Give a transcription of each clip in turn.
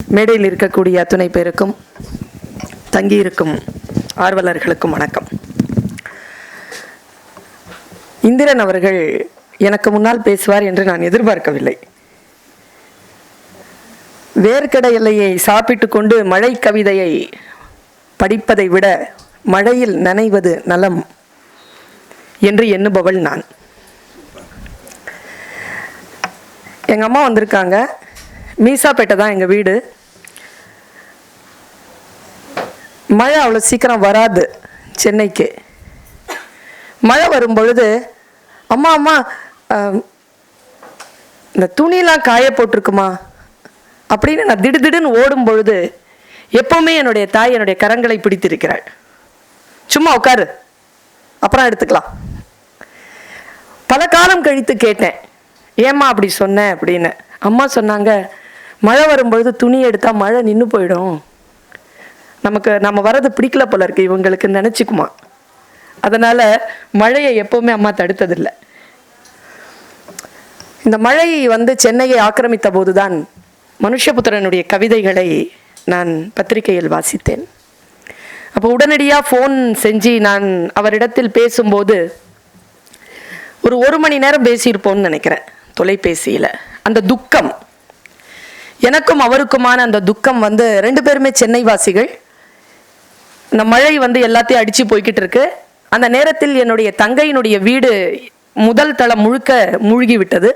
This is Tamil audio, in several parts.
மேடையில் இருக்கக்கூடிய அத்துணை பேருக்கும் தங்கியிருக்கும் ஆர்வலர்களுக்கும் வணக்கம். இந்திரன் அவர்கள் எனக்கு முன்னால் பேசுவார் என்று நான் எதிர்பார்க்கவில்லை. வேர்க்கடலையை சாப்பிட்டு கொண்டு மழை கவிதையை படிப்பதை விட மழையில் நனைவது நலம் என்று எண்ணுபவள் நான். எங்கள் அம்மா வந்திருக்காங்க. மீசாப்பேட்டை தான் எங்கள் வீடு. மழை அவ்வளோ சீக்கிரம் வராது சென்னைக்கு. மழை வரும் பொழுது அம்மா அம்மா இந்த துணியெலாம் காய போட்டிருக்குமா அப்படின்னு நான் திடுதிடுன்னு ஓடும் பொழுது எப்போவுமே என்னுடைய தாய் என்னுடைய கரங்களை பிடித்திருக்கிறாள். சும்மா உட்காரு, அப்புறம் எடுத்துக்கலாம். பல காலம் கழித்து கேட்டேன், ஏம்மா அப்படி சொன்னேன் அப்படின்னு. அம்மா சொன்னாங்க, மழை வரும்பொழுது துணி எடுத்தால் மழை நின்று போயிடும், நம்ம வர்றது பிடிக்கல போல இருக்கு இவங்களுக்கு நினச்சிக்குமா, அதனால் மழையை எப்போவுமே அம்மா தடுத்ததில்லை. இந்த மழை சென்னையை ஆக்கிரமித்த போதுதான் மனுஷபுத்திரனுடைய கவிதைகளை நான் பத்திரிகையில் வாசித்தேன். அப்போ உடனடியாக ஃபோன் செஞ்சு நான் அவரிடத்தில் பேசும்போது ஒரு மணி நேரம் பேசியிருப்போம்னு நினைக்கிறேன் தொலைபேசியில். அந்த துக்கம், எனக்கும் அவருக்குமான அந்த துக்கம் ரெண்டு பேருமே சென்னை வாசிகள். இந்த மழை எல்லாத்தையும் அடித்து போய்கிட்டு இருக்கு. அந்த நேரத்தில் என்னுடைய தங்கையினுடைய வீடு முதல் தளம் முழுக்க மூழ்கி விட்டது.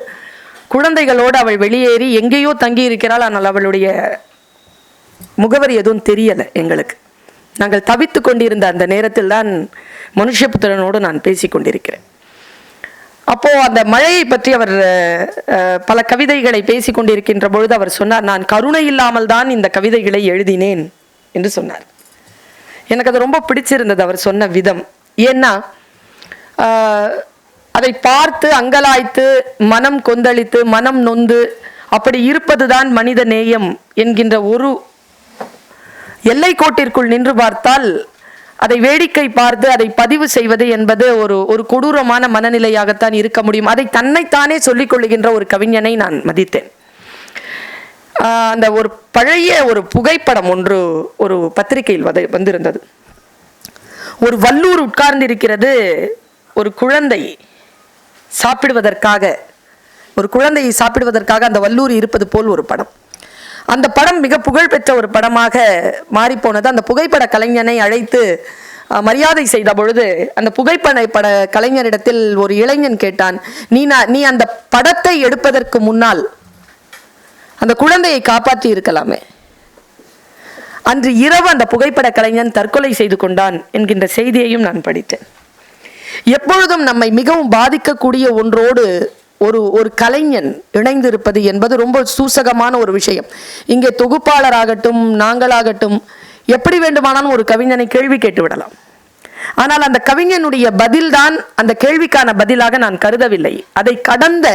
குழந்தைகளோடு அவள் வெளியேறி எங்கேயோ தங்கி இருக்கிறாள். ஆனால் அவளுடைய முகவரி எதுவும் தெரியலை எங்களுக்கு. நாங்கள் தவித்து கொண்டிருந்த அந்த நேரத்தில் தான் மனுஷபுத்திரனோடு நான் பேசி கொண்டிருக்கிறேன். அப்போது அந்த மழையை பற்றி அவர் பல கவிதைகளை பேசி கொண்டிருக்கின்ற பொழுது அவர் சொன்னார், நான் கருணை இல்லாமல் தான் இந்த கவிதைகளை எழுதினேன் என்று சொன்னார். எனக்கு அது ரொம்ப பிடிச்சிருந்தது அவர் சொன்ன விதம். ஏன்னா அதை பார்த்து அங்கலாய்த்து மனம் கொந்தளித்து மனம் நொந்து அப்படி இருப்பதுதான் மனித நேயம் என்கின்ற ஒரு எல்லை கோட்டிற்குள் நின்று பார்த்தால் அதை வேடிக்கை பார்த்து அதை பதிவு செய்வது என்பது ஒரு கொடூரமான மனநிலையாகத்தான் இருக்க முடியும். அதை தன்னைத்தானே சொல்லிக் கொள்ளுகின்ற ஒரு கவிஞனை நான் மதித்தேன். அந்த ஒரு பழைய ஒரு புகைப்படம் ஒன்று ஒரு பத்திரிகையில் வந்திருந்தது. ஒரு வல்லூர் உட்கார்ந்திருக்கிறது. ஒரு குழந்தை சாப்பிடுவதற்காக அந்த வல்லூர் இருப்பது போல் ஒரு படம். அந்த படம் மிக புகழ்பெற்ற ஒரு படமாக மாறிப்போனது. அந்த புகைப்பட கலைஞனை அழைத்து மரியாதை செய்த பொழுது அந்த புகைப்பட கலைஞரிடத்தில் ஒரு இளைஞன் கேட்டான், நீ அந்த படத்தை எடுப்பதற்கு முன்னால் அந்த குழந்தையை காப்பாற்றி இருக்கலாமே. அன்று இரவு அந்த புகைப்பட கலைஞன் தற்கொலை செய்து கொண்டான் என்கின்ற செய்தியையும் நான் படித்தேன். எப்பொழுதும் நம்மை மிகவும் பாதிக்கக்கூடிய ஒன்றோடு ஒரு கலைஞன் இணைந்திருப்பது என்பது ரொம்ப சூசகமான ஒரு விஷயம். இங்கே தொகுப்பாளராகட்டும் நாங்களாகட்டும் எப்படி வேண்டுமானாலும் ஒரு கவிஞனை கேள்வி கேட்டு விடலாம். ஆனால் அந்த கவிஞனுடைய பதில்தான் அந்த கேள்விக்கான பதிலாக நான் கருதவில்லை. அதை கடந்த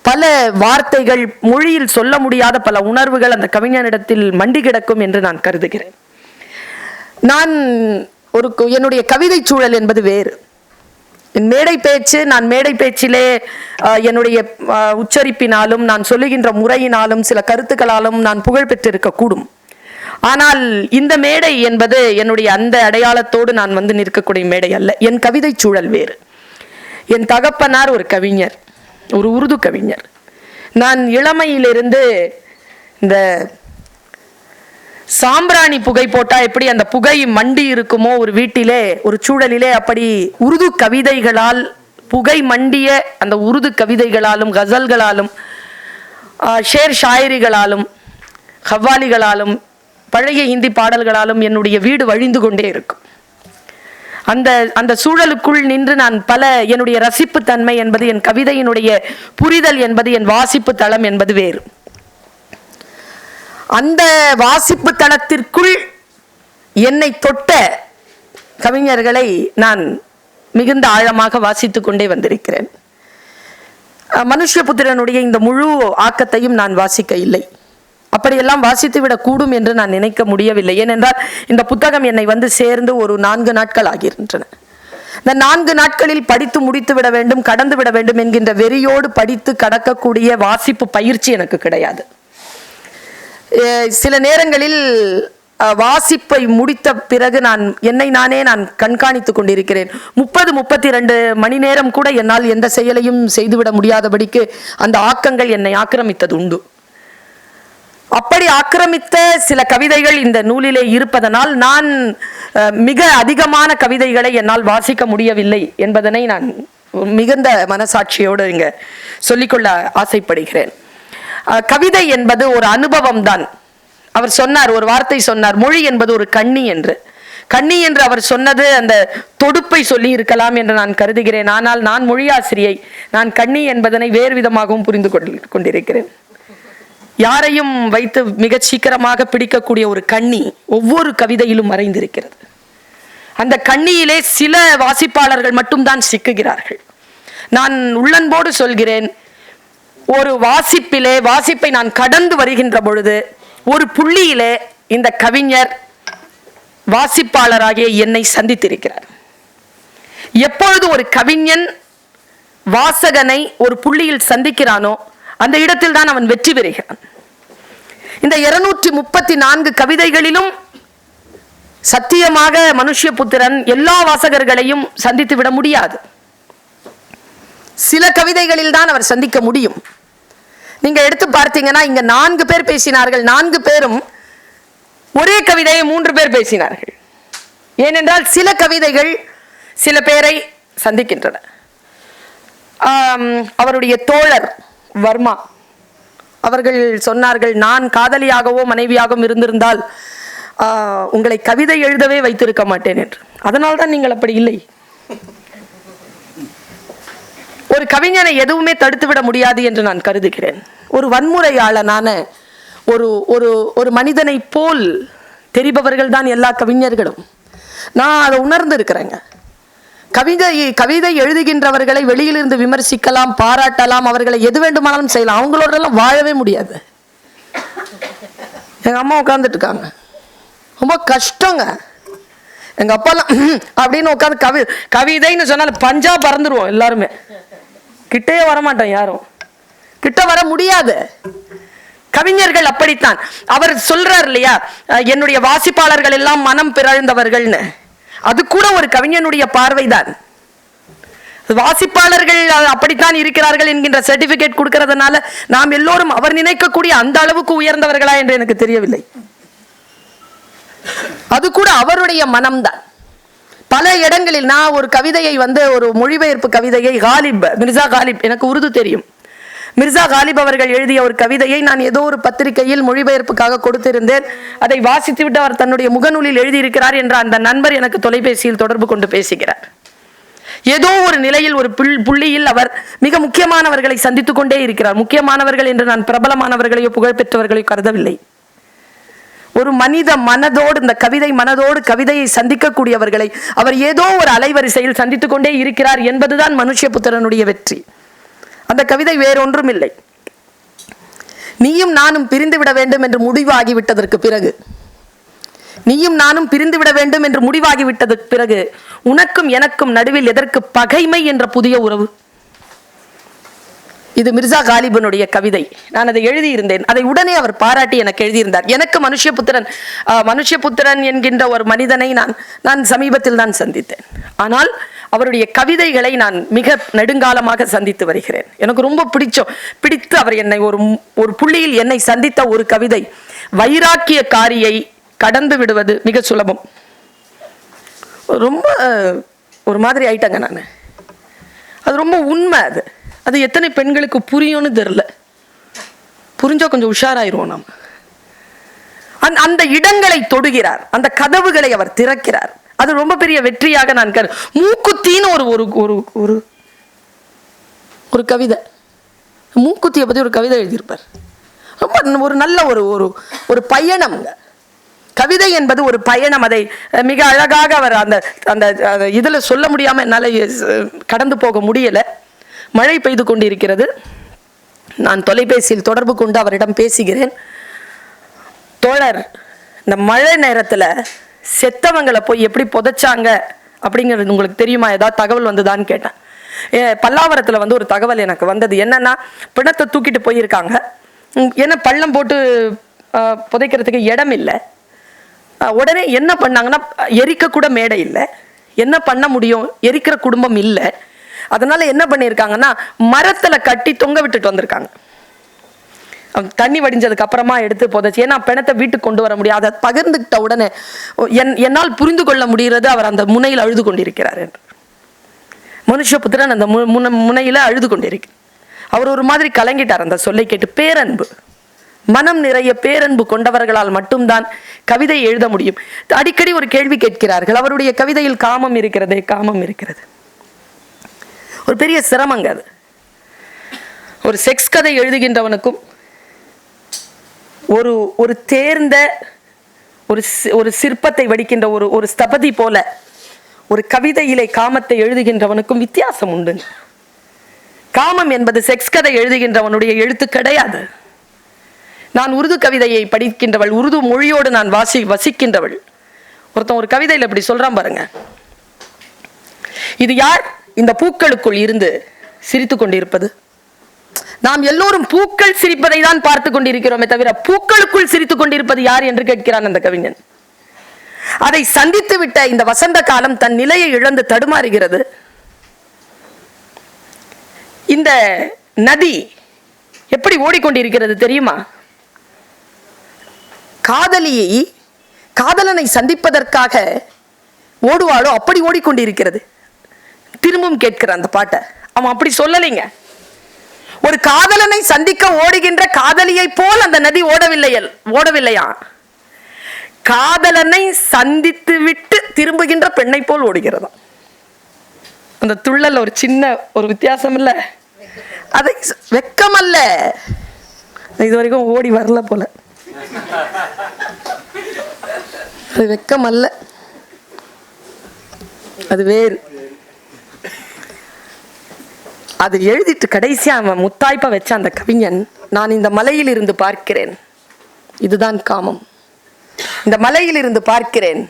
பல வார்த்தைகள், மொழியில் சொல்ல முடியாத பல உணர்வுகள் அந்த கவிஞனிடத்தில் மண்டி கிடக்கும் என்று நான் கருதுகிறேன். என்னுடைய கவிதை சூழல் என்பது வேறு. நான் மேடை பேச்சிலே என்னுடைய உச்சரிப்பினாலும் நான் சொல்லுகின்ற முறையினாலும் சில கருத்துக்களாலும் நான் புகழ் பெற்றிருக்கக்கூடும். ஆனால் இந்த மேடை என்பது என்னுடைய அந்த அடையாளத்தோடு நான் நிற்கக்கூடிய மேடை அல்ல. என் கவிதை சூழல் வேறு. என் தகப்பனார் ஒரு கவிஞர், ஒரு உருது கவிஞர். நான் இளமையிலிருந்து இந்த சாம்பிராணி புகை போட்டால் எப்படி அந்த புகை மண்டி இருக்குமோ ஒரு வீட்டிலே ஒரு சூழலிலே, அப்படி உருது கவிதைகளால் புகை மண்டிய அந்த உருது கவிதைகளாலும் கசல்களாலும் ஷேர் ஷாயரிகளாலும் ஹவ்வாலிகளாலும் பழைய இந்தி பாடல்களாலும் என்னுடைய வீடு வழிந்து கொண்டே இருக்கும். அந்த சூழலுக்குள் நின்று நான் என்னுடைய ரசிப்பு தன்மை என்பது, என் கவிதையினுடைய புரிதல் என்பது, என் வாசிப்பு தளம் என்பது வேறு. அந்த வாசிப்பு தளத்திற்குள் என்னை தொட்ட கவிஞர்களை நான் மிகுந்த ஆழமாக வாசித்து கொண்டே வந்திருக்கிறேன். மனுஷபுத்திரனுடைய இந்த முழு ஆக்கத்தையும் நான் வாசிக்க இல்லை. அப்படியெல்லாம் வாசித்து விடக்கூடும் என்று நான் நினைக்க முடியவில்லை. ஏனென்றால் இந்த புத்தகம் என்னை சேர்ந்து ஒரு 4 நாட்கள் ஆகின்றன. இந்த 4 நாட்களில் படித்து முடித்து விட வேண்டும், கடந்து விட வேண்டும் என்கின்ற வெறியோடு படித்து கடக்கக்கூடிய வாசிப்பு பயிற்சி எனக்கு கிடையாது. சில நேரங்களில் வாசிப்பை முடித்த பிறகு என்னை நானே கண்காணித்துக் கொண்டிருக்கிறேன். 32 மணி நேரம் கூட என்னால் எந்த செயலையும் செய்துவிட முடியாதபடிக்கு அந்த ஆக்கங்கள் என்னை ஆக்கிரமித்தது உண்டு. அப்படி ஆக்கிரமித்த சில கவிதைகள் இந்த நூலிலே இருப்பதனால் நான் மிக அதிகமான கவிதைகளை என்னால் வாசிக்க முடியவில்லை என்பதனை நான் மிகுந்த மனசாட்சியோடு இங்க சொல்லிக்கொள்ள ஆசைப்படுகிறேன். கவிதை என்பது ஒரு அனுபவம் தான். அவர் சொன்னார், ஒரு வார்த்தை சொன்னார், மொழி என்பது ஒரு கண்ணி என்று. கண்ணி என்று அவர் சொன்னது அந்த தொடுப்பை சொல்லி இருக்கலாம் என்று நான் கருதுகிறேன். ஆனால் நான் மொழியாசிரியை, நான் கண்ணி என்பதனை வேறு விதமாகவும் புரிந்து கொண்டிருக்கிறேன். யாரையும் வைத்து மிக சீக்கிரமாக பிடிக்கக்கூடிய ஒரு கண்ணி ஒவ்வொரு கவிதையிலும் மறைந்திருக்கிறது. அந்த கண்ணியிலே சில வாசிப்பாளர்கள் மட்டும்தான் சிக்குகிறார்கள். நான் உள்ளன்போடு சொல்கிறேன், ஒரு வாசிப்பை நான் கடந்து வருகின்ற பொழுது ஒரு புள்ளியிலே இந்த கவிஞர் வாசிப்பாளராகிய என்னை சந்தித்திருக்கிறார். எப்பொழுது ஒரு கவிஞன் வாசகனை ஒரு புள்ளியில் சந்திக்கிறானோ அந்த இடத்தில் தான் அவன் வெற்றி பெறுகிறான். இந்த 234 கவிதைகளிலும் சத்தியமாக மனுஷ்யபுத்திரன் எல்லா வாசகர்களையும் சந்தித்து விட முடியாது. சில கவிதைகளில் தான் அவர் சந்திக்க முடியும். நீங்க எடுத்து பார்த்தீங்கன்னா இங்க 4 பேர் பேசினார்கள். 4 பேரும் ஒரே கவிதையை 3 பேர் பேசினார்கள். ஏனென்றால் சில கவிதைகள் சில பேரை சந்திக்கின்றன. அவருடைய தோழர் வர்மா அவர்கள் சொன்னார்கள், நான் காதலியாகவோ மனைவியாகவும் இருந்திருந்தால் உங்களை கவிதை எழுதவே வைத்திருக்க மாட்டேன் என்று. அதனால்தான் நீங்கள் அப்படி இல்லை. ஒரு கவிஞனை எதுவுமே தடுத்துவிட முடியாது என்று நான் கருதுகிறேன். ஒரு வன்முறையாளனான ஒரு மனிதனை போல் தெரிபவர்கள் தான் எல்லா கவிஞர்களும். நான் அதை உணர்ந்து இருக்கிறேங்க. கவிதை எழுதுகின்றவர்களை வெளியிலிருந்து விமர்சிக்கலாம், பாராட்டலாம், அவர்களை எது வேண்டுமானாலும் செய்யலாம். அவங்களோடலாம் வாழவே முடியாது. எங்க அம்மா உட்கார்ந்துட்டு இருக்காங்க, ரொம்ப கஷ்டங்க. எங்க அப்பாலாம் அப்படின்னு உட்காந்து கவிதைன்னு சொன்னாலும் பஞ்சா பறந்துருவோம் எல்லாருமே. கிட்டே வரமாட்டோம், யாரும் கிட்ட வர முடியாது. கவிஞர்கள் அப்படித்தான். அவர் சொல்றார் இல்லையா, என்னுடைய வாசிப்பாளர்கள் எல்லாம் மனம் பிறழ்ந்தவர்கள்னு. அது கூட ஒரு கவிஞனுடைய பார்வைதான். வாசிப்பாளர்கள் அப்படித்தான் இருக்கிறார்கள் என்கின்ற சர்டிபிகேட் கொடுக்கிறதுனால நாம் எல்லோரும் அவர் நினைக்கக்கூடிய அந்த அளவுக்கு உயர்ந்தவர்களா என்று எனக்கு தெரியவில்லை. அது கூட அவருடைய மனம்தான். பல இடங்களில் நான் ஒரு கவிதையை ஒரு மொழிபெயர்ப்பு கவிதையை மிர்சா காலிப், எனக்கு உருது தெரியும், மிர்சா காலிப் அவர்கள் எழுதிய ஒரு கவிதையை நான் ஏதோ ஒரு பத்திரிகையில் மொழிபெயர்ப்புக்காக கொடுத்திருந்தேன். அதை வாசித்துவிட்டு அவர் தன்னுடைய முகநூலில் எழுதியிருக்கிறார் என்ற அந்த நண்பர் எனக்கு தொலைபேசியில் தொடர்பு கொண்டு பேசுகிறார். ஏதோ ஒரு நிலையில் ஒரு புள்ளியில் அவர் மிக முக்கியமானவர்களை சந்தித்துக் கொண்டே இருக்கிறார். முக்கியமானவர்கள் என்று நான் பிரபலமானவர்களையோ புகழ்பெற்றவர்களையோ கருதவில்லை. ஒரு மனித மனதோடு, இந்த கவிதை மனதோடு கவிதையை சந்திக்கக்கூடியவர்களை அவர் ஏதோ ஒரு அலைவரிசையில் சந்தித்துக் கொண்டே இருக்கிறார் என்பதுதான் மனுஷ்யபுத்திரனுடைய வெற்றி. அந்த கவிதை வேறொன்றும் இல்லை. நீயும் நானும் பிரிந்துவிட வேண்டும் என்று முடிவாகிவிட்டதற்கு பிறகு, நீயும் நானும் பிரிந்துவிட வேண்டும் என்று முடிவாகிவிட்டதற்கு பிறகு உனக்கும் எனக்கும் நடுவில் எதற்கு பகைமை என்ற புதிய உறவு? இது மிர்சா காலிபனுடைய கவிதை. நான் அதை எழுதியிருந்தேன். அதை உடனே அவர் பாராட்டி எனக்கு எழுதியிருந்தார். எனக்கு மனுஷ்யபுத்திரன் என்கின்ற ஒரு மனிதனை நான் சமீபத்தில் தான் சந்தித்தேன். ஆனால் அவருடைய கவிதைகளை நான் மிக நெடுங்காலமாக சந்தித்து வருகிறேன். எனக்கு ரொம்ப பிடித்து அவர் என்னை ஒரு புள்ளியில் என்னை சந்தித்த ஒரு கவிதை, வைராக்கிய காரியை கடந்து விடுவது மிக சுலபம். ரொம்ப ஒரு மாதிரி ஆயிட்டாங்க நான். அது ரொம்ப உண்மை. அது எத்தனை பெண்களுக்கு புரியும்னு தெரியல. புரிஞ்சா கொஞ்சம் உஷாராயிருவோம் நாம். அந்த இடங்களை தொடுகிறார், அந்த கதவுகளை அவர் திறக்கிறார். அது ரொம்ப பெரிய வெற்றியாக நான் மூக்குத்தின்னு ஒரு கவிதை, மூக்குத்தியை பத்தி ஒரு கவிதை எழுதியிருப்பார். ரொம்ப ஒரு நல்ல ஒரு பயணம். கவிதை என்பது ஒரு பயணம். அதை மிக அழகாக அவர் அந்த இதுல சொல்ல முடியாம என்னால கடந்து போக முடியல. மழை பெய்து கொண்டிருக்கிறது. நான் தொலைபேசியில் தொடர்பு கொண்டு அவரிடம் பேசுகிறேன். தோழர், இந்த மழை நேரத்துல செத்தவங்களை போய் எப்படி புதைச்சாங்க அப்படிங்கிறது உங்களுக்கு தெரியுமா? ஏதாவது தகவல் வந்துதான்னு கேட்டேன். பல்லாவரத்துல ஒரு தகவல் எனக்கு வந்தது. என்னன்னா, பிணத்தை தூக்கிட்டு போயிருக்காங்க. ஏன்னா பள்ளம் போட்டு புதைக்கிறதுக்கு இடம் இல்லை. உடனே என்ன பண்ணாங்கன்னா, எரிக்க கூட மேடை இல்லை. என்ன பண்ண முடியும்? எரிக்கிற குடும்பம் இல்லை. அதனால என்ன பண்ணியிருக்காங்கன்னா, மரத்துல கட்டி தொங்க விட்டுட்டு வந்திருக்காங்க. தண்ணி வடிஞ்சதுக்கு அப்புறமா எடுத்து புதைச்சி, ஏன்னா பிணத்தை வீட்டுக்கு கொண்டு வர முடியாது. அதை பகிர்ந்துக்கிட்ட உடனே என்னால் புரிந்து கொள்ள முடிகிறது அவர் அந்த முனையில் அழுது கொண்டிருக்கிறார் என்று. மனுஷபுத்திரன் அந்த முனையில அழுது கொண்டிருக்கிறார். அவர் ஒரு மாதிரி கலங்கிட்டார் அந்த சொல்லை கேட்டு. பேரன்பு, மனம் நிறைய பேரன்பு கொண்டவர்களால் மட்டும்தான் கவிதை எழுத முடியும். அடிக்கடி ஒரு கேள்வி கேட்கிறார்கள், அவருடைய கவிதையில் காமம் இருக்கிறதே, காமம் இருக்கிறது. ஒரு பெரிய சிரமங்க அது. ஒரு செக்ஸ் கதை எழுதுகின்றவனுக்கும் ஒரு தேர்ந்த ஒரு சிற்பத்தை வடிக்கின்ற ஒரு ஸ்தபதி போல ஒரு கவிதையிலே காமத்தை எழுதுகின்றவனுக்கும் வித்தியாசம் உண்டு. காமம் என்பது செக்ஸ் கதை எழுதுகின்றவனுடைய எழுத்து கிடையாது. நான் உருது கவிதையை படிக்கின்றவள், உருது மொழியோடு நான் வசிக்கின்றவள். ஒருத்தன் ஒரு கவிதையில் இப்படி சொல்றான் பாருங்க, இது யார் இந்த பூக்களுக்குள் இருந்து சிரித்து கொண்டிருப்பது? நாம் எல்லோரும் பூக்கள் சிரிப்பதை தான் பார்த்து கொண்டிருக்கிறோமே தவிர பூக்களுக்குள் சிரித்துக் கொண்டிருப்பது யார் என்று கேட்கிறான் அந்த கவிஞன். அதை சந்தித்து விட்ட இந்த வசந்த காலம் தன் நிலையை இழந்து தடுமாறுகிறது. இந்த நதி எப்படி ஓடிக்கொண்டிருக்கிறது தெரியுமா? காதலனை சந்திப்பதற்காக ஓடுவாளோ அப்படி ஓடிக்கொண்டிருக்கிறது. திரும்பவும் கேட்கிற அந்த பாட்டை அவன் அப்படி சொல்லலைங்க. ஒரு காதலனை சந்திக்க ஓடுகின்ற காதலியை போல் அந்த நதி ஓடவில்லையா? காதலனை சந்தித்து விட்டு திரும்புகின்ற பெண்ணை போல் ஓடுகிறதா. அந்த துள்ளல் ஒரு சின்ன ஒரு வித்தியாசம் இல்ல? அதை வெக்கம் அல்ல, இது வரைக்கும் ஓடி வரல போல. அது வெக்கம் அல்ல, அது வேறு. அது எழுதிட்டு கடைசியா அவன் முத்தாய்ப்ப வச்ச அந்த கவிஞன், நான் இந்த மலையில் இருந்து பார்க்கிறேன், இதுதான் காமம். இந்த மலையில் இருந்து பார்க்கிறேன்,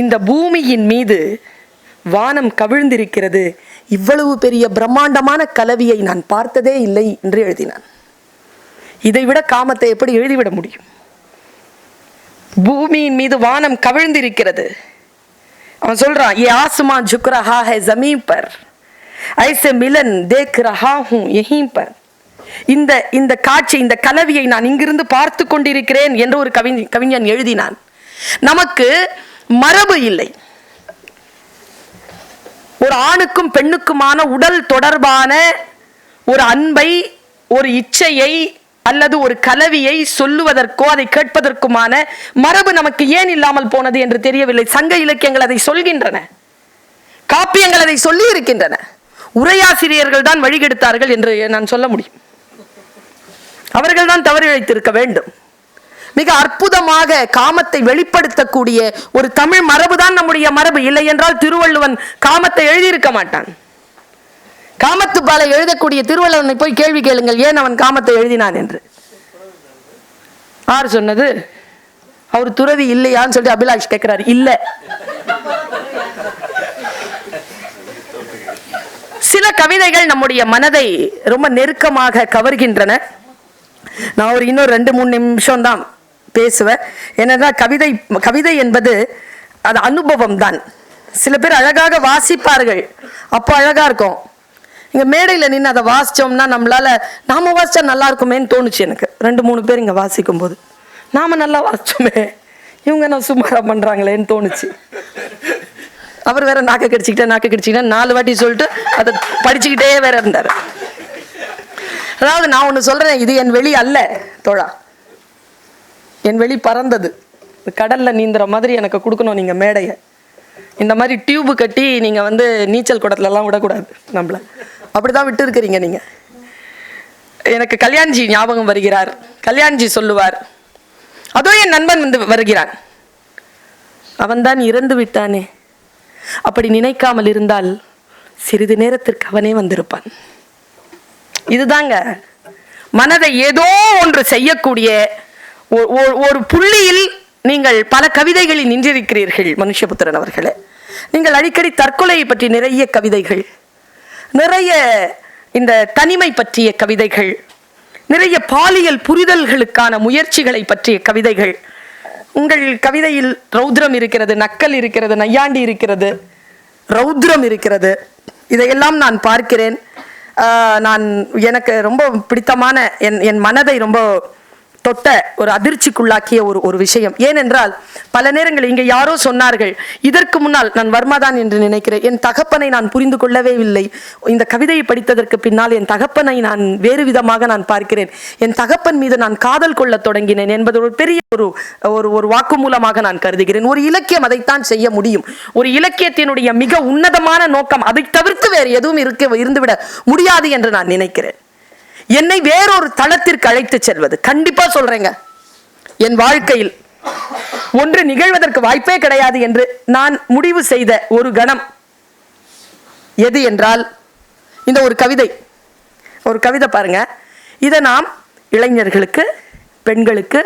இந்த பூமியின் மீது வானம் கவிழ்ந்திருக்கிறது, இவ்வளவு பெரிய பிரம்மாண்டமான கலவியை நான் பார்த்ததே இல்லை என்று எழுதினான். இதைவிட காமத்தை எப்படி எழுதிவிட முடியும்? பூமியின் மீது வானம் கவிழ்ந்திருக்கிறது. அவன் சொல்றான், ஏ ஆஸ்மான் झुक रहा है जमीन पर, ऐसे मिलन देख रहा हूं यहीं पर. இந்த காட்சி, இந்த கலவியை நான் இங்கிருந்து பார்த்து கொண்டிருக்கிறேன் என்று ஒரு கவிஞன் எழுதினான். நமக்கு மரபு இல்லை. ஒரு ஆணுக்கும் பெண்ணுக்குமான உடல் தொடர்பான ஒரு அன்பை, ஒரு இச்சையை அல்லது ஒரு கலவியை சொல்லுவதற்கோ அதை கேட்பதற்குமான மரபு நமக்கு ஏன் இல்லாமல் போனது என்று தெரியவில்லை. சங்க இலக்கியங்கள் அதை சொல்கின்றன, காப்பியங்கள் அதை சொல்லி இருக்கின்றன. உரையாசிரியர்கள் தான் வழிகெடுத்தார்கள் என்று நான் சொல்ல முடியும். அவர்கள் தான் தவறு இழைத்திருக்க வேண்டும். மிக அற்புதமாக காமத்தை வெளிப்படுத்தக்கூடிய ஒரு தமிழ் மரபுதான் நம்முடைய மரபு. இல்லை என்றால் திருவள்ளுவன் காமத்தை எழுதியிருக்க மாட்டான். காமத்துப்பாலை எழுதக்கூடிய திருவள்ளுவனை போய் கேள்வி கேளுங்கள், ஏன் அவன் காமத்தை எழுதினான் என்று. யார் சொன்னது? அவர் துறவி இல்லையான்னு சொல்லி அபிலாஷ் கேட்கிறார். இல்ல, சில கவிதைகள் நம்முடைய மனதை ரொம்ப நெருக்கமாக கவர்கின்றன. நான் ஒரு இன்னொரு 2-3 நிமிஷம் தான் பேசுவேன். என்னன்னா, கவிதை என்பது அது அனுபவம் தான். சில பேர் அழகாக வாசிப்பார்கள், அப்போ அழகா இருக்கும். இங்க மேடையில் நின்று அதை வாசிச்சோம்னா நாம வாசிச்சா நல்லா இருக்குமேன்னு தோணுச்சு எனக்கு. 2-3 பேர் இங்க வாசிக்கும் போது நாம நல்லா வாசிச்சோமே, இவங்க நான் சுமாரா பண்றாங்களேன்னு தோணுச்சு. அவர் வேற நாக்க கடிச்சிக்கிட்டே 4 வாட்டி சொல்லிட்டு அதை படிச்சுக்கிட்டே வேற இருந்தாரு. அதாவது நான் ஒண்ணு சொல்றேன், இது என் வெளி அல்ல தோழா, என் வெளி பறந்தது. கடல்ல நீந்துற மாதிரி எனக்கு கொடுக்கணும் நீங்க மேடைய. இந்த மாதிரி டியூபு கட்டி நீங்க நீச்சல் குளத்துல எல்லாம் விடக்கூடாது. நம்மள அப்படிதான் விட்டு இருக்கிறீங்க நீங்க. எனக்கு கல்யாண்ஜி ஞாபகம் வருகிறார். கல்யாண்ஜி சொல்லுவார், அதோ என் நண்பன் வருகிறான், அவன்தான் இறந்து விட்டானே, அப்படி நினைக்காமல் இருந்தால் சிறிது நேரத்திற்கு அவனே வந்திருப்பான். இதுதாங்க மனதை ஏதோ ஒன்று செய்யக்கூடிய ஒரு புள்ளியில் நீங்கள் பல கவிதைகளில் நின்றிருக்கிறீர்கள். மனுஷபுத்திரன் அவர்களே, நீங்கள் அடிக்கடி தற்கொலையை பற்றி நிறைய கவிதைகள், நிறைய இந்த தனிமை பற்றிய கவிதைகள், நிறைய பாலியல் புரிதல்களுக்கான முயற்சிகளை பற்றிய கவிதைகள். உங்கள் கவிதையில் ரௌத்ரம் இருக்கிறது, நக்கல் இருக்கிறது, நையாண்டி இருக்கிறது, ரௌத்ரம் இருக்கிறது. இதையெல்லாம் நான் பார்க்கிறேன். எனக்கு ரொம்ப பிடித்தமான என் மனதை ரொம்ப தொட்ட ஒரு அதிர்ச்சிக்குள்ளாக்கிய ஒரு விஷயம். ஏனென்றால் பல நேரங்கள் இங்கே யாரோ சொன்னார்கள், இதற்கு முன்னால் நான் வர்மாதான் என்று நினைக்கிறேன், என் தகப்பனை நான் புரிந்து கொள்ளவே இல்லை. இந்த கவிதையை படித்ததற்கு பின்னால் என் தகப்பனை நான் வேறு விதமாக நான் பார்க்கிறேன், என் தகப்பன் மீது நான் காதல் கொள்ள தொடங்கினேன் என்பது ஒரு பெரிய ஒரு வாக்குமூலமாக நான் கருதுகிறேன். ஒரு இலக்கியம் அதைத்தான் செய்ய முடியும். ஒரு இலக்கியத்தினுடைய மிக உன்னதமான நோக்கம் அதை தவிர்த்து வேறு எதுவும் இருந்துவிட முடியாது என்று நான் நினைக்கிறேன். என்னை வேறொரு தளத்திற்கு அழைத்து செல்வது, கண்டிப்பா சொல்றேங்க, என் வாழ்க்கையில் ஒன்று நிகழ்வதற்கு வாய்ப்பே கிடையாது என்று நான் முடிவு செய்த ஒரு கணம் எது என்றால் இந்த ஒரு கவிதை பாருங்க. இதை நாம் இளைஞர்களுக்கு, பெண்களுக்கு,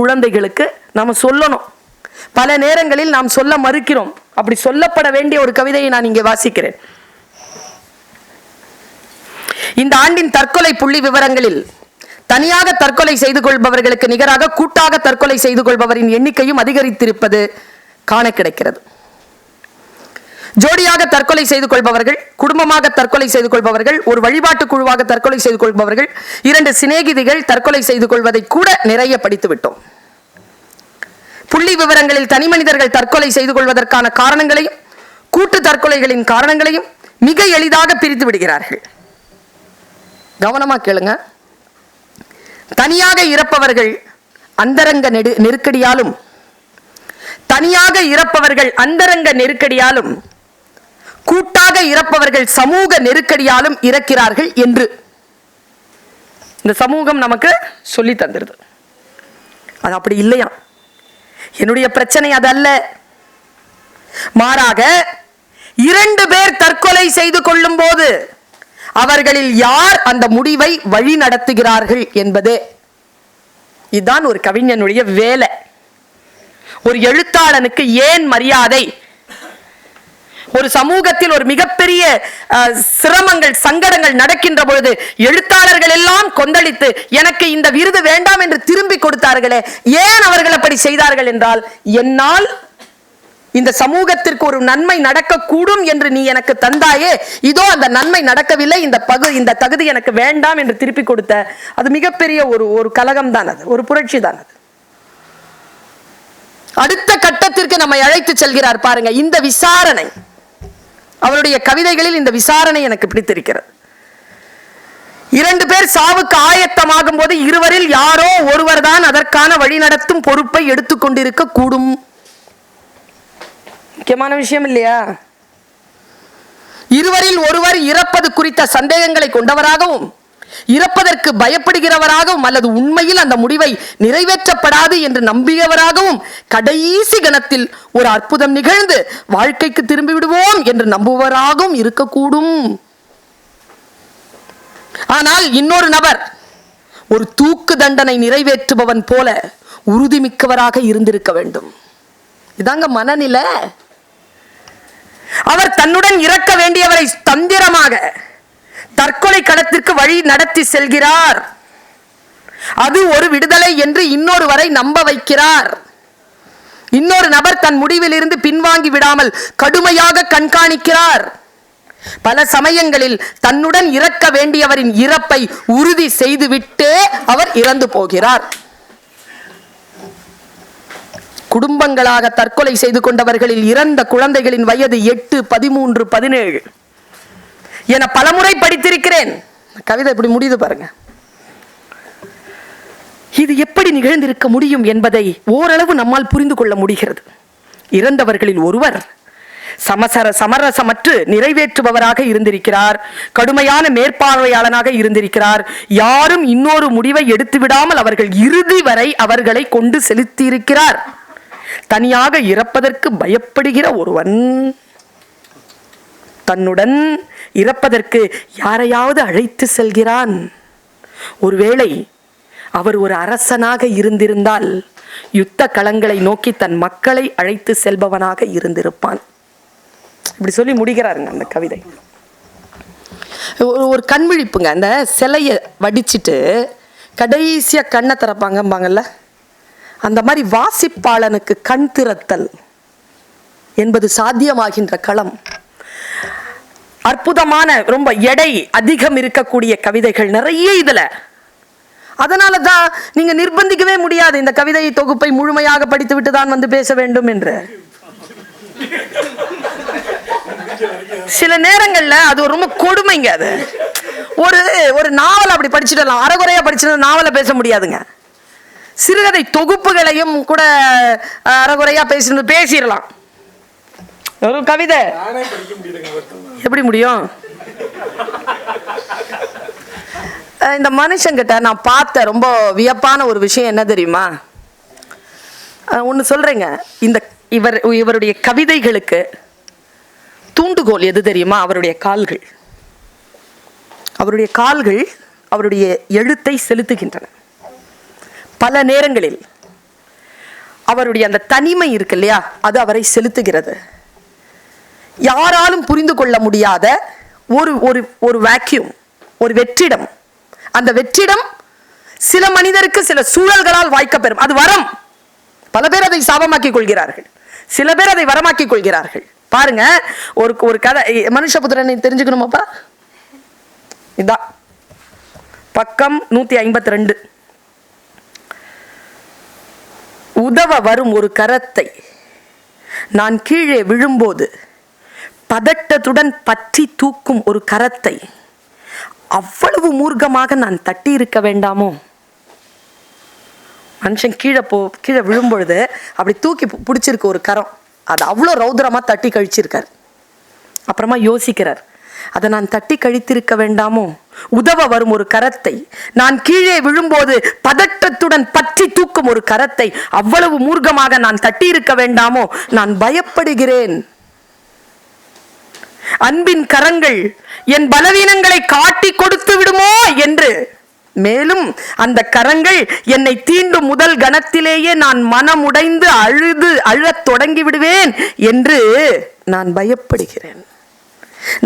குழந்தைகளுக்கு நாம சொல்லணும். பல நேரங்களில் நாம் சொல்ல மறுக்கிறோம். அப்படி சொல்லப்பட வேண்டிய ஒரு கவிதையை நான் இங்கே வாசிக்கிறேன். இந்த ஆண்டின் தற்கொலை புள்ளி விவரங்களில் தனியாக தற்கொலை செய்து கொள்பவர்களுக்கு நிகராக கூட்டாக தற்கொலை செய்து கொள்பவரின் எண்ணிக்கையும் அதிகரித்திருப்பது காண கிடைக்கிறது. ஜோடியாக தற்கொலை செய்து கொள்பவர்கள், குடும்பமாக தற்கொலை செய்து கொள்பவர்கள், ஒரு வழிபாட்டு குழுவாக தற்கொலை செய்து கொள்பவர்கள், 2 சிநேகிதிகள் தற்கொலை செய்து கொள்வதை கூட நிறைய படித்து விட்டோம். புள்ளி விவரங்களில் தனி மனிதர்கள் தற்கொலை செய்து கொள்வதற்கான காரணங்களையும் கூட்டு தற்கொலைகளின் காரணங்களையும் மிக எளிதாக பிரித்து விடுகிறார்கள். கவனமா கேளுங்க. தனியாக இறப்பவர்கள் அந்தரங்க நெருக்கடியாலும், கூட்டாக இறப்பவர்கள் சமூக நெருக்கடியாலும் இறக்கிறார்கள் என்று இந்த சமூகம் நமக்கு சொல்லி தந்துருது. அது அப்படி இல்லையா? என்னுடைய பிரச்சனை அதல்ல. மாறாக 2 பேர் தற்கொலை செய்து கொள்ளும் போது அவர்களில் யார் அந்த முடிவை வழி நடத்துகிறார்கள் என்பதே. இதுதான் ஒரு கவிஞனுடைய வேலை. ஒரு எழுத்தாளனுக்கு ஏன் மரியாதை? ஒரு சமூகத்தில் ஒரு மிகப்பெரிய சிரமங்கள், சங்கடங்கள் நடக்கின்ற பொழுது எழுத்தாளர்கள் எல்லாம் கொந்தளித்து எனக்கு இந்த விருது வேண்டாம் என்று திரும்பி கொடுத்தார்களே, ஏன் அவர்கள் அப்படி செய்தார்கள் என்றால், என்னால் இந்த சமூகத்திற்கு ஒரு நன்மை நடக்கக்கூடும் என்று நீ எனக்கு தந்தாயே, இதோ அந்த நன்மை நடக்கவில்லை, இந்த தகுதி எனக்கு வேண்டாம் என்று திருப்பி கொடுத்த அது மிகப்பெரிய ஒரு கலகம் தான், அது ஒரு புரட்சி தான். அது அடுத்த கட்டத்திற்கு நம்மை அழைத்து செல்கிறார் பாருங்க. இந்த விசாரணை, அவருடைய கவிதைகளில் இந்த விசாரணை எனக்கு பிடித்திருக்கிறது. 2 பேர் சாவுக்கு ஆயத்தமாகும் போது இருவரில் யாரோ ஒருவர் தான் அதற்கான வழிநடத்தும் பொறுப்பை எடுத்துக்கொண்டிருக்க கூடும். முக்கியமான விஷயம் இல்லையா? இருவரில் ஒருவர் இறப்பது குறித்த சந்தேகங்களை கொண்டவராகவும், இறப்பதற்கு பயப்படுகிறவராகவும், அல்லது உண்மையில் அந்த முடிவை நிறைவேற்றப்படாது என்று நம்பியவராகவும், கடைசி கணத்தில் ஒரு அற்புதம் நிகழ்ந்து வாழ்க்கைக்கு திரும்பி விடுவோம் என்று நம்புவராகவும் இருக்கக்கூடும். ஆனால் இன்னொரு நபர் ஒரு தூக்கு தண்டனை நிறைவேற்றுபவன் போல உறுதிமிக்கவராக இருந்திருக்க வேண்டும். இதாங்க மனநிலை. அவர் தன்னுடன் இறக்க வேண்டியவரை தந்திரமாக தற்கொலை களத்திற்கு வழி நடத்தி செல்கிறார். அது ஒரு விடுதலை என்று இன்னொருவரை நம்ப வைக்கிறார். இன்னொரு நபர் தன் முடிவில் இருந்து பின்வாங்கி விடாமல் கடுமையாக கண்காணிக்கிறார். பல சமயங்களில் தன்னுடன் இறக்க வேண்டியவரின் இறப்பை உறுதி செய்துவிட்டே அவர் இறந்து போகிறார். குடும்பங்களாக தற்கொலை செய்து கொண்டவர்களில் இறந்த குழந்தைகளின் வயது 8, 13, 17 என பலமுறை படித்திருக்கிறேன். கவிதை இப்படி முடியுது பாருங்க. இது எப்படி நிகழ்ந்திருக்க முடியும் என்பதை ஓரளவு நம்மால் புரிந்து கொள்ள முடிகிறது. இறந்தவர்களில் ஒருவர் சமரசமற்று நிறைவேற்றுபவராக இருந்திருக்கிறார். கடுமையான மேற்பார்வையாளனாக இருந்திருக்கிறார். யாரும் இன்னொரு முடிவை எடுத்து விடாமல் அவர்கள் இறுதி வரை அவர்களை கொண்டு செலுத்தியிருக்கிறார். தனியாக இறப்பதற்கு பயப்படுகிற ஒருவன் தன்னுடன் இறப்பதற்கு யாரையாவது அழைத்து செல்கிறான். ஒருவேளை அவர் ஒரு அரசனாக இருந்திருந்தால் யுத்த களங்களை நோக்கி தன் மக்களை அழைத்து செல்பவனாக இருந்திருப்பான். இப்படி சொல்லி முடிக்கிறாருங்க அந்த கவிதை. ஒரு கண்விழிப்புங்க. அந்த சிலையை வடிச்சிட்டு கடைசியா கண்ணை திறப்பாங்கம்பாங்கல்ல, அந்த மாதிரி வாசிப்பாளனுக்கு கண் திறத்தல் என்பது சாத்தியமாகின்ற களம். அற்புதமான, ரொம்ப எடை அதிகம் இருக்கக்கூடிய கவிதைகள் நிறைய இதுல. அதனாலதான் நீங்க நிர்பந்திக்கவே முடியாது இந்த கவிதை தொகுப்பை முழுமையாக படித்து விட்டு தான் வந்து பேச வேண்டும் என்று. சில நேரங்கள்ல அது ரொம்ப கொடுமைங்க. அது ஒரு நாவல் அப்படி படிச்சுடலாம், அறகுறையா படிச்சுட்டு நாவலை பேச முடியாதுங்க. சிறுகதை தொகுப்புகளையும் கூட அறகுறையா பேசிடலாம். ஒரு கவிதை எப்படி முடியும்? இந்த மனுஷங்கிட்ட நான் பார்த்த ரொம்ப வியப்பான ஒரு விஷயம் என்ன தெரியுமா? ஒன்று சொல்றேங்க. இவருடைய கவிதைகளுக்கு தூண்டுகோல் எது தெரியுமா? அவருடைய கால்கள். அவருடைய கால்கள் அவருடைய எழுத்தை செலுத்துகின்றன. பல நேரங்களில் அவருடைய அந்த தனிமை இருக்கு இல்லையா, அது அவரை செலுத்துகிறது. யாராலும் புரிந்து கொள்ள முடியாத ஒரு வேக்யூம், ஒரு வெற்றிடம். அந்த வெற்றிடம் சில மனிதருக்கு சில சூழல்களால் வாய்க்கப்பெறும். அது வரம். பல பேர் அதை சாபமாக்கிக் கொள்கிறார்கள், சில பேர் அதை வரமாக்கிக் கொள்கிறார்கள். பாருங்க, ஒரு கதை. மனுஷபுத்திரனை தெரிஞ்சுக்கணுமாப்பா? இதான் பக்கம் 152. உதவ வரும் ஒரு கரத்தை நான் கீழே விழும்போது பதட்டத்துடன் பற்றி தூக்கும் ஒரு கரத்தை அவ்வளவு மூர்க்கமாக நான் தட்டி இருக்க வேண்டாமோ? மனுஷன் கீழே விழும்பொழுது அப்படி தூக்கி பிடிச்சிருக்கு ஒரு கரம், அது அவ்வளோ ரௌத்ரமா தட்டி கழிச்சிருக்கார். அப்புறமா யோசிக்கிறார், அதை நான் தட்டி கழித்திருக்க வேண்டாமோ? உதவ வரும் ஒரு கரத்தை நான் கீழே விழும்போது பதட்டத்துடன் பற்றி தூக்கும் ஒரு கரத்தை அவ்வளவு மூர்க்கமாக நான் தட்டி இருக்க வேண்டாமோ? நான் பயப்படுகிறேன். அன்பின் கரங்கள் என் பலவீனங்களை காட்டி கொடுத்து விடுமோ என்று. மேலும் அந்த கரங்கள் என்னை தீண்டும் முதல் கணத்திலேயே நான் மனமுடைந்து அழத் தொடங்கி விடுவேன் என்று நான் பயப்படுகிறேன்.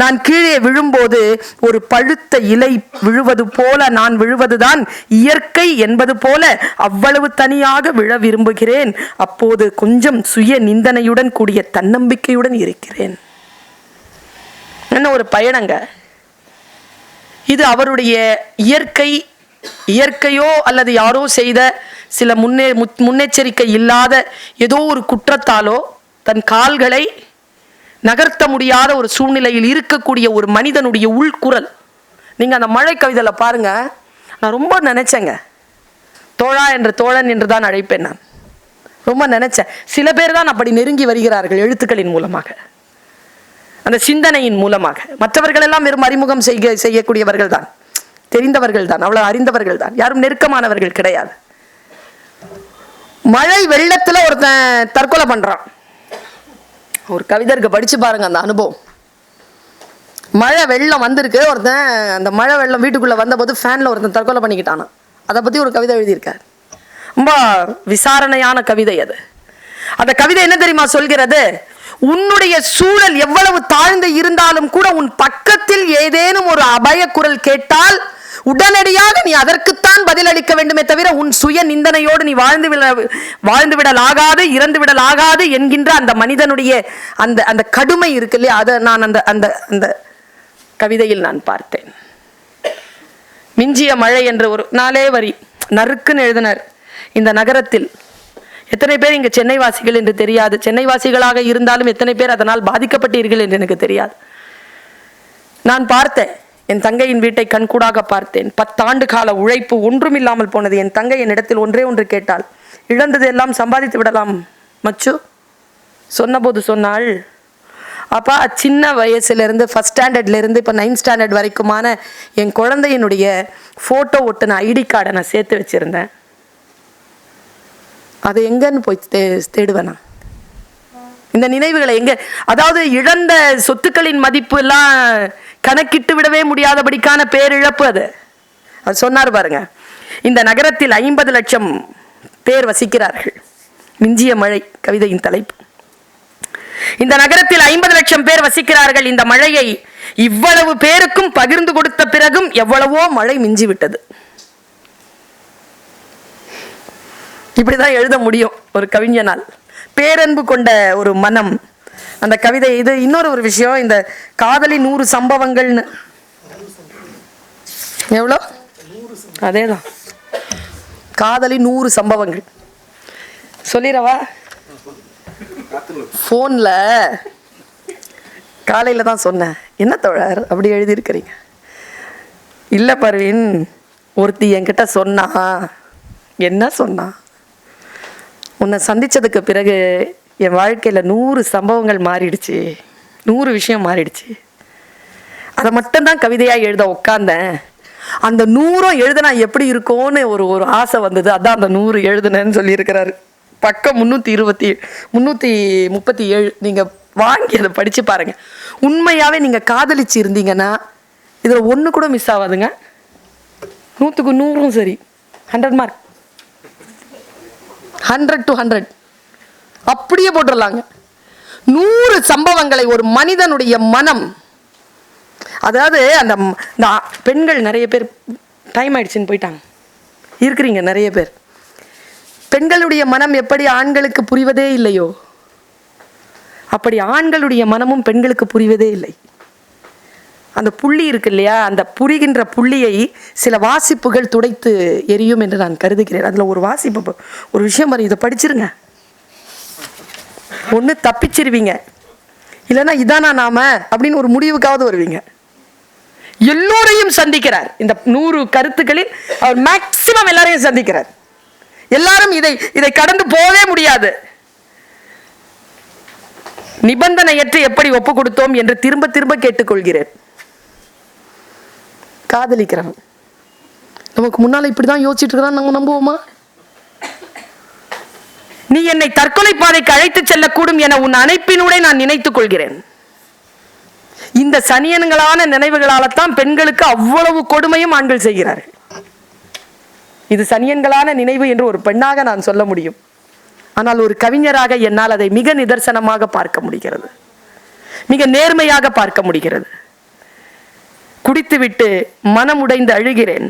நான் கீழே விழும்போது ஒரு பழுத்த இலை விழுவது போல நான் விழுவதுதான் இயற்கை என்பது போல அவ்வளவு தனியாக விழ விரும்புகிறேன். அப்போது கொஞ்சம் சுய நிந்தனையுடன் கூடிய தன்னம்பிக்கையுடன் இருக்கிறேன். என்ன ஒரு பயணங்க இது! அவருடைய இயற்கையோ அல்லது யாரோ செய்த சில முன்னெச்சரிக்கை இல்லாத ஏதோ ஒரு குற்றத்தாலோ தன் கால்களை நகர்த்த முடியாத ஒரு சூழ்நிலையில் இருக்கக்கூடிய ஒரு மனிதனுடைய உள்குரல். நீங்க அந்த மழை கவிதையில பாருங்க. நான் ரொம்ப நினைச்சேங்க, தோழா என்ற தோழன் என்று தான் அழைப்பேன். நான் ரொம்ப நினைச்சேன். சில பேர் தான் அப்படி நெருங்கி வருகிறார்கள் எழுத்துக்களின் மூலமாக, அந்த சிந்தனையின் மூலமாக. மற்றவர்கள் எல்லாம் வெறும் அறிமுகம் செய்யக்கூடியவர்கள் தான், தெரிந்தவர்கள் தான், அவ்வளவு அறிந்தவர்கள் தான், யாரும் நெருக்கமானவர்கள் கிடையாது. மழை வெள்ளத்துல ஒருத்தன் தற்கொலை பண்றான். ஒரு கவிதருக்கு படிச்சு பாருங்க அந்த அனுபவம். மழை வெள்ளம் வந்திருக்கு, ஒருத்தன் அந்த மழை வெள்ளம் வீட்டுக்குள்ள வந்த போது ஃபேன்ல ஒருத்தன் தற்கொலை பண்ணிக்கிட்டானா. அதை பத்தி ஒரு கவிதை எழுதியிருக்கார். ரொம்ப விசாரணையான கவிதை அது. அந்த கவிதை என்ன தெரியுமா சொல்கிறது? உன்னுடைய சூழல் எவ்வளவு தாழ்ந்து இருந்தாலும் கூட உன் பக்கத்தில் ஏதேனும் ஒரு அபய குரல் கேட்டால் உடனடியாக நீ அதற்குத்தான் பதிலளிக்க வேண்டுமே தவிர உன் சுய நிந்தனையோடு நீ வாழ்ந்து விடலாகாது, இறந்து விடலாகாது என்கின்ற அந்த மனிதனுடைய அந்த கடுமை இருக்கு இல்லையா, அதை நான் அந்த கவிதையில் நான் பார்த்தேன். மிஞ்சிய மழை என்ற ஒரு 4 வரி நறுக்குன்னு எழுதினார். இந்த நகரத்தில் எத்தனை பேர் இங்கு சென்னை வாசிகள் என்று தெரியாது, சென்னை வாசிகளாக இருந்தாலும் எத்தனை பேர் அதனால் பாதிக்கப்பட்டீர்கள் என்று எனக்கு தெரியாது. நான் பார்த்தேன், என் தங்கையின் வீட்டை கண்கூடாக பார்த்தேன். 10 ஆண்டு கால உழைப்பு ஒன்றும் இல்லாமல் போனது. என் தங்கை என்னிடத்தில் ஒன்றே ஒன்று கேட்டாள், இழந்தது எல்லாம் சம்பாதித்து விடலாம் மச்சு. சொன்னபோது சொன்னாள், அப்பா சின்ன வயசுலேருந்து ஃபர்ஸ்ட் ஸ்டாண்டர்ட்லேருந்து இப்போ 9th ஸ்டாண்டர்ட் வரைக்குமான என் குழந்தையினுடைய ஃபோட்டோ ஒட்டின ஐடி கார்டை நான் சேர்த்து வச்சுருந்தேன். அதை எங்கன்னு போய் தேடுவேனா? இந்த நினைவுகளை எங்க? அதாவது இழந்த சொத்துக்களின் மதிப்பு எல்லாம் கணக்கிட்டு விடவே முடியாதபடிக்கான பேரிழப்பு அது. அது சொன்னார் பாருங்க. இந்த நகரத்தில் 50 லட்சம் பேர் வசிக்கிறார்கள். மிஞ்சிய மழை கவிதையின் தலைப்பு. இந்த நகரத்தில் 50 லட்சம் பேர் வசிக்கிறார்கள். இந்த மழையை இவ்வளவு பேருக்கும் பகிர்ந்து கொடுத்த பிறகும் எவ்வளவோ மழை மிஞ்சி விட்டது. இப்படிதான் எழுத முடியும் ஒரு கவிஞனால். பேரன்பு கொண்ட ஒரு மனம். அந்த கவிதை இது. இன்னொரு ஒரு விஷயம், இந்த காதலி 100 சம்பவங்கள்னு எவ்வளோ, அதேதான் காதலி 100 சம்பவங்கள். சொல்லிடவா? ஃபோனில் காலையில் தான் சொன்னேன். என்ன தோழர் அப்படி எழுதியிருக்கிறீங்க? இல்லை பர்வீன், ஒருத்தி என்கிட்ட சொன்னா. என்ன சொன்னா? உன்னை சந்தித்ததுக்கு பிறகு என் வாழ்க்கையில் 100 சம்பவங்கள் மாறிடுச்சு, 100 விஷயம் மாறிடுச்சு. அதை மட்டும்தான் கவிதையாக எழுத உட்காந்தேன். அந்த 100 எழுதுனா எப்படி இருக்கும்னு ஒரு ஆசை வந்தது. அதான் அந்த 100 எழுதுனேன்னு சொல்லியிருக்கிறாரு. பக்கம் 337. நீங்கள் வாங்கி அதை படித்து பாருங்கள். உண்மையாகவே நீங்கள் காதலிச்சு இருந்தீங்கன்னா இதில் ஒன்று கூட மிஸ் ஆகாதுங்க. 100க்கு 100 சரி. 100 மார்க், 100 to 100 அப்படியே போட்டுடலாங்க. 100 சம்பவங்களை ஒரு மனிதனுடைய மனம். அதாவது அந்த பெண்கள் நிறைய பேர் டைம் ஆயிடுச்சுன்னு போயிட்டாங்க. இருக்கிறீங்க நிறைய பேர். பெண்களுடைய மனம் எப்படி ஆண்களுக்கு புரிவதே இல்லையோ, அப்படி ஆண்களுடைய மனமும் பெண்களுக்கு புரிவதே இல்லை. அந்த புள்ளி இருக்கு இல்லையா, அந்த புரிகின்ற புள்ளியை சில வாசிப்புகள் துடைத்து எரியும் என்று நான் கருதுகிறேன். அதில் ஒரு வாசிப்பு, ஒரு விஷயம் பாருங்க, இதை படிச்சிருங்க. ஒன்று தப்பிச்சிருவீங்க, இல்லைன்னா இதானா நாம அப்படின்னு ஒரு முடிவுக்காவது வருவீங்க. எல்லோரையும் சந்திக்கிறார். இந்த 100 கருத்துக்களில் அவர் மேக்சிமம் எல்லாரையும் சந்திக்கிறார். எல்லாரும் இதை கடந்து போகவே முடியாது. நிபந்தனையற்று எப்படி ஒப்பு கொடுத்தோம் என்று திரும்ப திரும்ப கேட்டுக்கொள்கிறேன். காதலிக்கிறவன் நமக்கு முன்னால இப்படிதான் யோசிச்சுட்டு இருக்கிறான், நம்ம நம்புவோமா? நீ என்னை தற்கொலை பாதைக்கு அழைத்து செல்லக்கூடும் என உன் அணைப்பினூடே நான் நினைத்துக் கொள்கிறேன். இந்த சனியன்களான நினைவுகளால்தான் பெண்களுக்கு அவ்வளவு கொடுமையும் ஆண்கள் செய்கிறார்கள். இது சனியன்களான நினைவு என்று ஒரு பெண்ணாக நான் சொல்ல முடியும். ஆனால் ஒரு கவிஞராக என்னால் அதை மிக நிதர்சனமாக பார்க்க முடிகிறது, மிக நேர்மையாக பார்க்க முடிகிறது. குடித்துவிட்டு மனமுடைந்து அழுகிறேன்.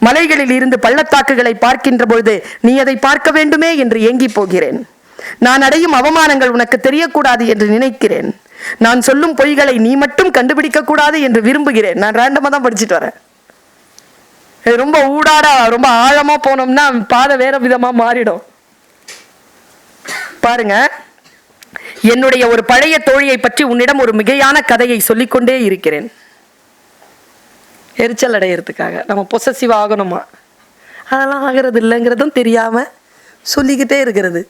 மலைகளில் இருந்து பள்ளத்தாக்குகளை பார்க்கின்ற பொழுது நீ அதை பார்க்க வேண்டுமே என்று ஏங்கி போகிறேன். நான் அடையும் அவமானங்கள் உனக்கு தெரியக்கூடாது என்று நினைக்கிறேன். நான் சொல்லும் பொய்களை நீ மட்டும் கண்டுபிடிக்க கூடாது என்று விரும்புகிறேன். நான் ரேண்டமா தான் படிச்சுட்டு வரேன். ரொம்ப ஊடாடா ரொம்ப ஆழமா போனோம்னா பாதை வேற விதமா மாறிடும். பாருங்க, என்னுடைய ஒரு பழைய தோழியை பற்றி உன்னிடம் ஒரு மிகையான கதையை சொல்லிக்கொண்டே இருக்கிறேன். எரிச்சல் அடையிறதுக்காக நம்ம பொசசிவ் ஆகணுமா? அதெல்லாம் ஆகிறது இல்லைங்கிறதும் தெரியாம சொல்லிக்கிட்டே இருக்கிறது.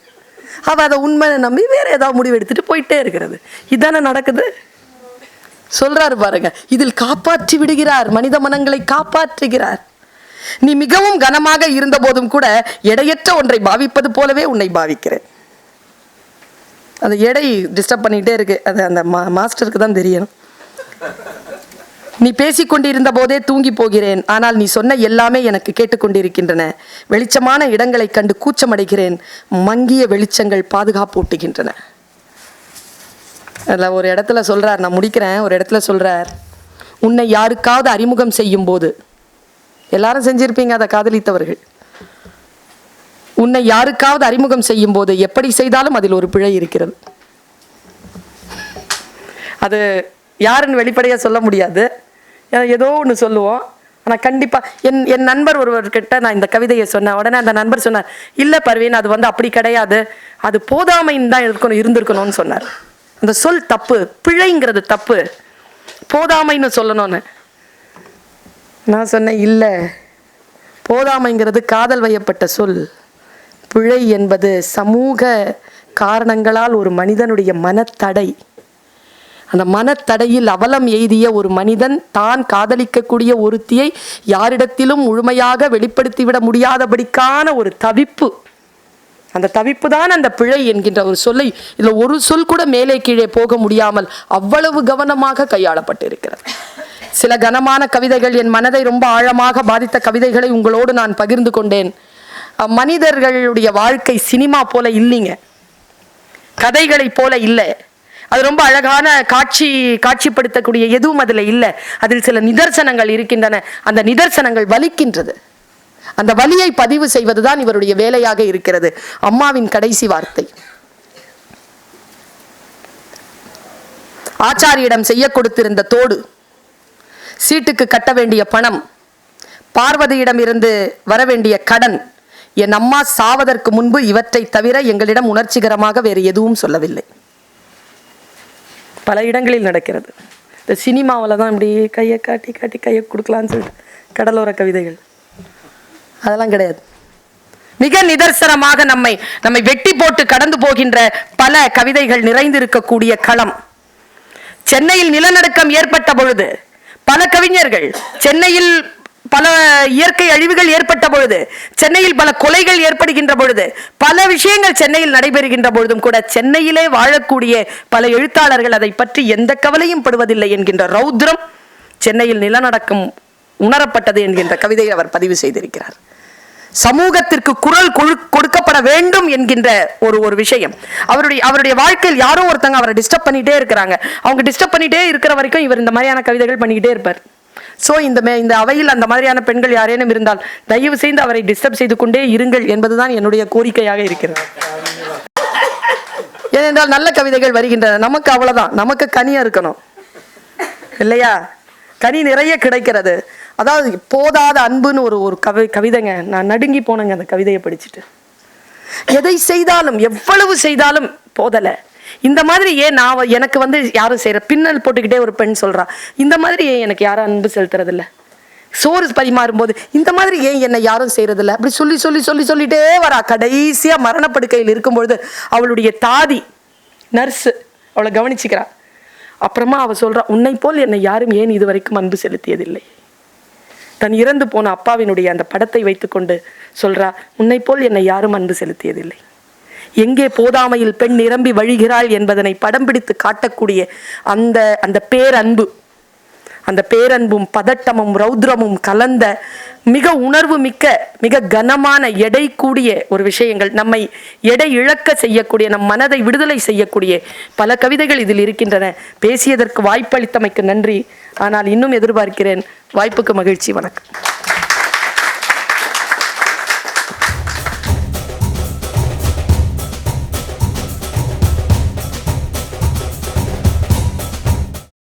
அவ அதை உண்மையை நம்பி வேற ஏதாவது முடிவு எடுத்துட்டு போயிட்டே இருக்கிறது. இதானே நடக்குது. சொல்றாரு பாருங்க, இதில் காப்பாற்றி விடுகிறார், மனித மனங்களை காப்பாற்றுகிறார். நீ மிகவும் கனமாக இருந்த போதும் கூட எடையற்ற ஒன்றை பாவிப்பது போலவே உன்னை பாவிக்கிறேன். அந்த எடை டிஸ்டர்ப் பண்ணிட்டே இருக்கு. அது அந்த மாஸ்டருக்கு தான் தெரியணும். நீ பேசிக்கொண்டிருந்த போதே தூங்கி போகிறேன். ஆனால் நீ சொன்ன எல்லாமே எனக்கு கேட்டுக்கொண்டிருக்கின்றன. வெளிச்சமான இடங்களை கண்டு கூச்சமடைகிறேன். மங்கிய வெளிச்சங்கள் பாதுகாப்பூட்டுகின்றன. அதில் ஒரு இடத்துல சொல்றார், நான் முடிக்கிறேன். ஒரு இடத்துல சொல்றார், உன்னை யாருக்காவது அறிமுகம் செய்யும் போது, எல்லாரும் செஞ்சிருப்பீங்க அதை காதலித்தவர்கள், உன்னை யாருக்காவது அறிமுகம் செய்யும் போது எப்படி செய்தாலும் அதில் ஒரு பிழை இருக்கிறது. அது யாருன்னு வெளிப்படையாக சொல்ல முடியாது, ஏதோ ஒன்று சொல்லுவோம். ஆனால் கண்டிப்பாக என் நண்பர் ஒருவர்கிட்ட நான் இந்த கவிதையை சொன்னேன். உடனே அந்த நண்பர் சொன்னார், இல்லை பர்வீன், அது அப்படி கிடையாது, அது போதாமைன்னு தான் இருந்திருக்கணும்னு சொன்னார். அந்த சொல் தப்பு, பிழைங்கிறது தப்பு, போதாமைன்னு சொல்லணும்னு. நான் சொன்னேன், இல்லை, போதாமைங்கிறது காதல் வயப்பட்ட சொல். பிழை என்பது சமூக காரணங்களால் ஒரு மனிதனுடைய மனத்தடை. அந்த மனத்தடையில் அவலம் எய்திய ஒரு மனிதன் தான் காதலிக்கக்கூடிய ஒருத்தியை யாரிடத்திலும் முழுமையாக வெளிப்படுத்திவிட முடியாதபடிக்கான ஒரு தவிப்பு. அந்த தவிப்பு தான் அந்த பிழை என்கின்ற ஒரு சொல்லை, இதில் ஒரு சொல் கூட மேலே கீழே போக முடியாமல் அவ்வளவு கவனமாக கையாளப்பட்டிருக்கிறது. சில கனமான கவிதைகள், என் மனதை ரொம்ப ஆழமாக பாதித்த கவிதைகளை உங்களோடு நான் பகிர்ந்து கொண்டேன். மனிதர்களுடைய வாழ்க்கை சினிமா போல இல்லைங்க, கதைகளை போல இல்லை. அது ரொம்ப அழகான காட்சிப்படுத்தக்கூடிய எதுவும் அதில் இல்லை. அதில் சில நிதர்சனங்கள் இருக்கின்றன. அந்த நிதர்சனங்கள் வலிக்கின்றது. அந்த வலியை பதிவு செய்வதுதான் இவருடைய வேலையாக இருக்கிறது. அம்மாவின் கடைசி வார்த்தை, ஆச்சாரியிடம் செய்ய கொடுத்திருந்த தோடு, சீட்டுக்கு கட்ட வேண்டிய பணம், பார்வதியிடம் இருந்து வர வேண்டிய கடன், என் அம்மா சாவதற்கு முன்பு இவற்றை தவிர எங்களிடம் உணர்ச்சிகரமாக வேறு எதுவும் சொல்லவில்லை. பல இடங்களில் நடக்கிறது. இந்த சினிமாவில் தான் இப்படி கையை காட்டி காட்டி கையை கொடுக்கலான்னு சொல்லிட்டு கடலோர கவிதைகள், அதெல்லாம் கிடையாது. மிக நிதர்சனமாக நம்மை வெட்டி போட்டு கடந்து போகின்ற பல கவிதைகள் நிறைந்திருக்கக்கூடிய களம். சென்னையில் நிலநடுக்கம் ஏற்பட்ட பொழுது பல கவிஞர்கள், சென்னையில் பல இயற்கை அழிவுகள் ஏற்பட்ட பொழுது, சென்னையில் பல கொலைகள் ஏற்படுகின்ற பொழுது, பல விஷயங்கள் சென்னையில் நடைபெறுகின்ற பொழுதும் கூட சென்னையிலே வாழக்கூடிய பல எழுத்தாளர்கள் அதை பற்றி எந்த கவலையும் படுவதில்லை என்கின்ற ரௌத்ரம் சென்னையில் நிலநடுக்கம் உணரப்பட்டது என்கின்ற கவிதையை அவர் பதிவு செய்திருக்கிறார். சமூகத்திற்கு குரல் கொடுக்கப்பட வேண்டும் என்கின்ற ஒரு விஷயம். அவருடைய வாழ்க்கையில் யாரோ ஒருத்தங்க அவரை டிஸ்டர்ப் பண்ணிட்டே இருக்கிறாங்க. அவங்க டிஸ்டர்ப் பண்ணிட்டே இருக்கிற வரைக்கும் இவர் இந்த மாதிரியான கவிதைகள் பண்ணிக்கிட்டே இருப்பார். ஸோ இந்த அவையில் அந்த மாதிரியான பெண்கள் யாரேனும் இருந்தால் தயவு செய்து அவரை டிஸ்டர்ப் செய்து கொண்டே இருங்கள் என்பதுதான் என்னுடைய கோரிக்கையாக இருக்கிறது. ஏனென்றால் நல்ல கவிதைகள் வருகின்றன, நமக்கு அவ்வளவுதான், நமக்கு கனியா இருக்கணும் இல்லையா? கனி நிறைய கிடைக்கிறது. அதாவது போதாத அன்புன்னு ஒரு கவிதைங்க, நான் நடுங்கி போனேங்க அந்த கவிதையை படிச்சுட்டு. எதை செய்தாலும் எவ்வளவு செய்தாலும் போதலை, இந்த மாதிரி ஏன் நான் எனக்கு யாரும் செய்யற பின்னல் போட்டுக்கிட்டே ஒரு பெண் சொல்றா, இந்த மாதிரி ஏன் எனக்கு யாரும் அன்பு செலுத்துறது இல்லை, சோறு பரிமாறும் போது இந்த மாதிரி ஏன் என்னை யாரும் செய்யறது இல்லை, அப்படி சொல்லி சொல்லி சொல்லி சொல்லிட்டே வரா. கடைசியா மரணப்படுக்கையில் இருக்கும்பொழுது அவளுடைய தாதி நர்ஸு அவளை கவனிச்சுக்கிறா. அப்புறமா அவ சொல்றா, உன்னை போல் என்னை யாரும் ஏன் இது வரைக்கும் அன்பு செலுத்தியதில்லை. தன் இறந்து போன அப்பாவினுடைய அந்த படத்தை வைத்துக்கொண்டு சொல்றா, உன்னை போல் என்னை யாரும் அன்பு செலுத்தியதில்லை. எங்கே போதாமையில் பெண் நிரம்பி வழிகிறாள் என்பதனை படம் பிடித்து காட்டக்கூடிய அந்த பேரன்பு, அந்த பேரன்பும் பதட்டமும் ரௌத்ரமும் கலந்த மிக உணர்வு மிக்க மிக கனமான எடை கூடிய ஒரு விஷயங்கள், நம்மை எடை இழக்க செய்யக்கூடிய, நம் மனதை விடுதலை செய்யக்கூடிய பல கவிதைகள் இதில் இருக்கின்றன. பேசியதற்கு வாய்ப்பளித்தமைக்கு நன்றி. ஆனால் இன்னும் எதிர்பார்க்கிறேன். வாய்ப்புக்கு மகிழ்ச்சி. வணக்கம்.